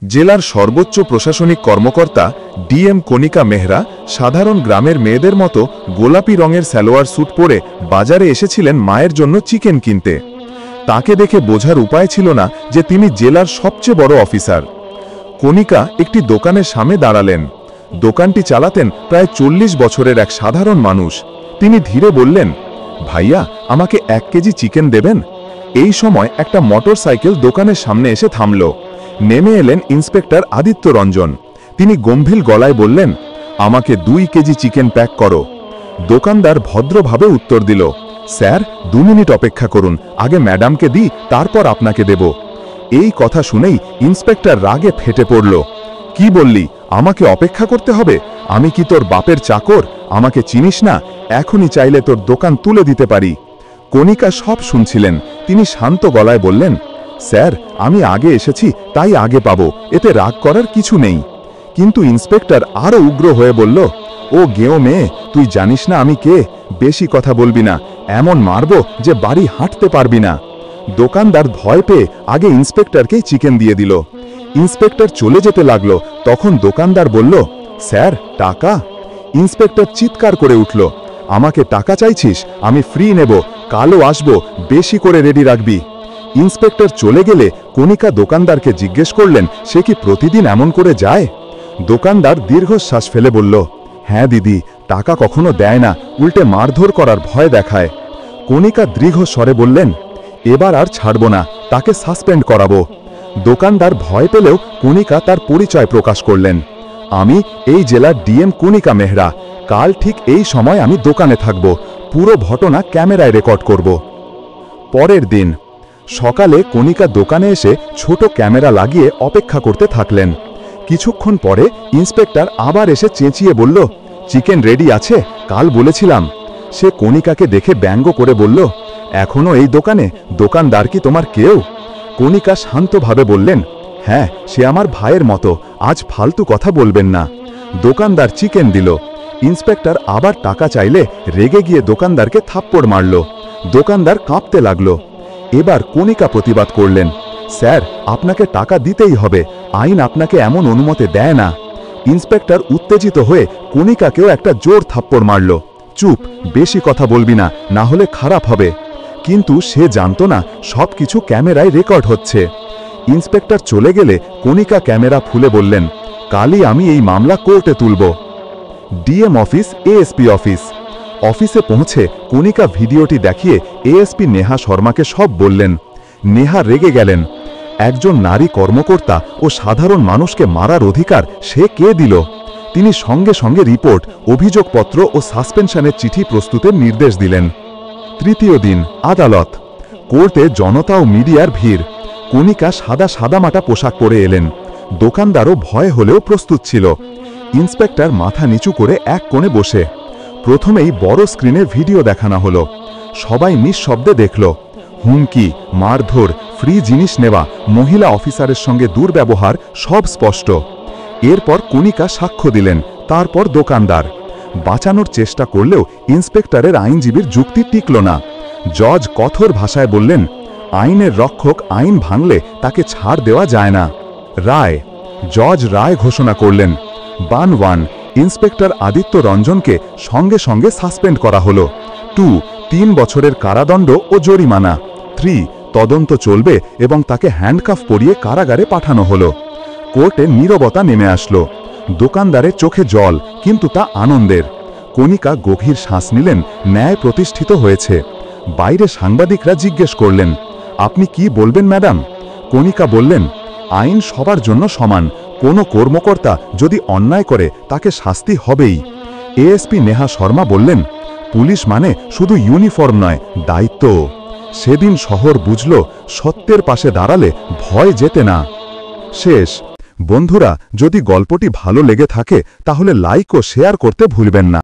জেলার সর্বোচ্চ প্রশাসনিক কর্মকর্তা ডিএম কণিকা মেহরা সাধারণ গ্রামের মেয়েদের মতো গোলাপি রঙের সালোয়ার স্যুট পরে বাজারে এসেছিলেন মায়ের জন্য চিকেন কিনতে। তাকে দেখে বোঝার উপায় ছিল না যে তিনি জেলার সবচেয়ে বড় অফিসার। কণিকা একটি দোকানের সামনে দাঁড়ালেন। দোকানটি চালাতেন প্রায় 40 বছরের এক সাধারণ মানুষ। তিনি ধীরে বললেন, ভাইয়া, আমাকে 1 কেজি চিকেন দেবেন? এই সময় একটা মোটরসাইকেল দোকানের সামনে এসে থামল। নেমে এলেন ইন্সপেক্টর আদিত্য রঞ্জন। তিনি গম্ভীর গলায় বললেন, আমাকে 2 কেজি চিকেন প্যাক করো। দোকানদার ভদ্রভাবে উত্তর দিল, স্যার 2 মিনিট অপেক্ষা করুন, আগে ম্যাডামকে দিই, তারপর আপনাকে দেব। এই কথা শুনেই ইন্সপেক্টর রাগে ফেটে পড়ল। কি বললি? আমাকে অপেক্ষা করতে হবে? আমি কি তোর বাপের চাকর? আমাকে চিনিস না? এখনই চাইলে তোর দোকান তুলে দিতে পারি। কণিকা সব শুনছিলেন। তিনি শান্ত গলায় বললেন, স্যার, আমি আগে এসেছি, তাই আগে পাবো, এতে রাগ করার কিছু নেই। কিন্তু ইন্সপেক্টর আরও উগ্র হয়ে বলল, ও গেঁয়ো মেয়ে, তুই জানিস না আমি কে? বেশি কথা বলবি না, এমন মারব যে বাড়ি হাঁটতে পারবি না। দোকানদার ভয় পেয়ে আগে ইন্সপেক্টরকেই চিকেন দিয়ে দিল। ইন্সপেক্টর চলে যেতে লাগলো। তখন দোকানদার বলল, স্যার, টাকা? ইন্সপেক্টর চিৎকার করে উঠল, আমাকে টাকা চাইছিস? আমি ফ্রি নেব, কালও আসবো, বেশি করে রেডি রাখবি। ইন্সপেক্টর চলে গেলে কণিকা দোকানদারকে জিজ্ঞেস করলেন, সে কি প্রতিদিন এমন করে যায়? দোকানদার দীর্ঘশ্বাস ফেলে বলল, হ্যাঁ দিদি, টাকা কখনো দেয় না, উল্টে মারধর করার ভয় দেখায়। কণিকা দৃঢ় স্বরে বললেন, এবার আর ছাড়ব না, তাকে সাসপেন্ড করাবো। দোকানদার ভয় পেলেও কণিকা তার পরিচয় প্রকাশ করলেন, আমি এই জেলার ডিএম কণিকা মেহরা। কাল ঠিক এই সময় আমি দোকানে থাকব, পুরো ঘটনা ক্যামেরায় রেকর্ড করব। পরের দিন সকালে কণিকা দোকানে এসে ছোট ক্যামেরা লাগিয়ে অপেক্ষা করতে থাকলেন। কিছুক্ষণ পরে ইন্সপেক্টর আবার এসে চেঁচিয়ে বলল, চিকেন রেডি আছে? কাল বলেছিলাম। সে কণিকাকে দেখে ব্যঙ্গ করে বলল, এখনো এই দোকানে? দোকানদার কি তোমার কেউ? কণিকা শান্তভাবে বললেন, হ্যাঁ, সে আমার ভাইয়ের মতো, আজ ফালতু কথা বলবেন না। দোকানদার চিকেন দিল। ইন্সপেক্টর আবার টাকা চাইলে রেগে গিয়ে দোকানদারকে থাপ্পড় মারল। দোকানদার কাঁপতে লাগল। এবার কণিকা প্রতিবাদ করলেন, স্যার, আপনাকে টাকা দিতেই হবে, আইন আপনাকে এমন অনুমতি দেয় না। ইন্সপেক্টর উত্তেজিত হয়ে কণিকাকেও একটা জোর থাপ্পড় মারল। চুপ, বেশি কথা বলবি না, না হলে খারাপ হবে। কিন্তু সে জানত না সবকিছু ক্যামেরায় রেকর্ড হচ্ছে। ইন্সপেক্টর চলে গেলে কণিকা ক্যামেরা খুলে বললেন, কালই আমি এই মামলা কোর্টে তুলব। DM office, ASP office. অফিসে পৌঁছে কণিকা ভিডিওটি দেখিয়ে এএসপি নেহা শর্মাকে সব বললেন। নেহা রেগে গেলেন। একজন নারী কর্মকর্তা ও সাধারণ মানুষকে মারার অধিকার সে কে দিল? তিনি সঙ্গে সঙ্গে রিপোর্ট, অভিযোগপত্র ও সাসপেনশনের চিঠি প্রস্তুতের নির্দেশ দিলেন। তৃতীয় দিন আদালত। কোর্টে জনতা ও মিডিয়ার ভিড়। কণিকা সাদামাটা পোশাক পরে এলেন। দোকানদারও ভয় হলেও প্রস্তুত ছিল। ইন্সপেক্টর মাথা নিচু করে এক কোণে বসে। প্রথমেই বড় স্ক্রিনে ভিডিও দেখানো হলো। সবাই নিঃশব্দে দেখল। হুমকি, মারধর, ফ্রি জিনিস নেওয়া, মহিলা অফিসারের সঙ্গে দুর্ব্যবহার, সব স্পষ্ট। এরপর কণিকা সাক্ষ্য দিলেন, তারপর দোকানদার। বাঁচানোর চেষ্টা করলেও ইন্সপেক্টরের আইনজীবীর যুক্তি টিকল না। জজ কঠোর ভাষায় বললেন, আইনের রক্ষক আইন ভাঙলে তাকে ছাড় দেওয়া যায় না। রায়। জজ রায় ঘোষণা করলেন, 1 ইন্সপেক্টর আদিত্য রঞ্জনকে সঙ্গে সঙ্গে সাসপেন্ড করা হলো। 2 3 বছরের কারাদণ্ড ও জরিমানা। 3 তদন্ত চলবে এবং তাকে হ্যান্ডকাফ পরিয়ে কারাগারে পাঠানো হলো। কোর্টে নীরবতা নেমে আসলো। দোকানদারের চোখে জল, কিন্তু তা আনন্দের। কণিকা গভীর শ্বাস নিলেন, ন্যায় প্রতিষ্ঠিত হয়েছে। বাইরে সাংবাদিকরা জিজ্ঞেস করলেন, আপনি কি বলবেন ম্যাডাম? কণিকা বললেন, আইন সবার জন্য সমান, কোনো কর্মকর্তা যদি অন্যায় করে তাকে শাস্তি হবেই। এএসপি নেহা শর্মা বললেন, পুলিশ মানে শুধু ইউনিফর্ম নয়, দায়িত্ব। সেদিন শহর বুঝল, সত্যের পাশে দাঁড়ালে ভয় যেতে না। শেষ। বন্ধুরা, যদি গল্পটি ভালো লেগে থাকে তাহলে লাইক ও শেয়ার করতে ভুলবেন না।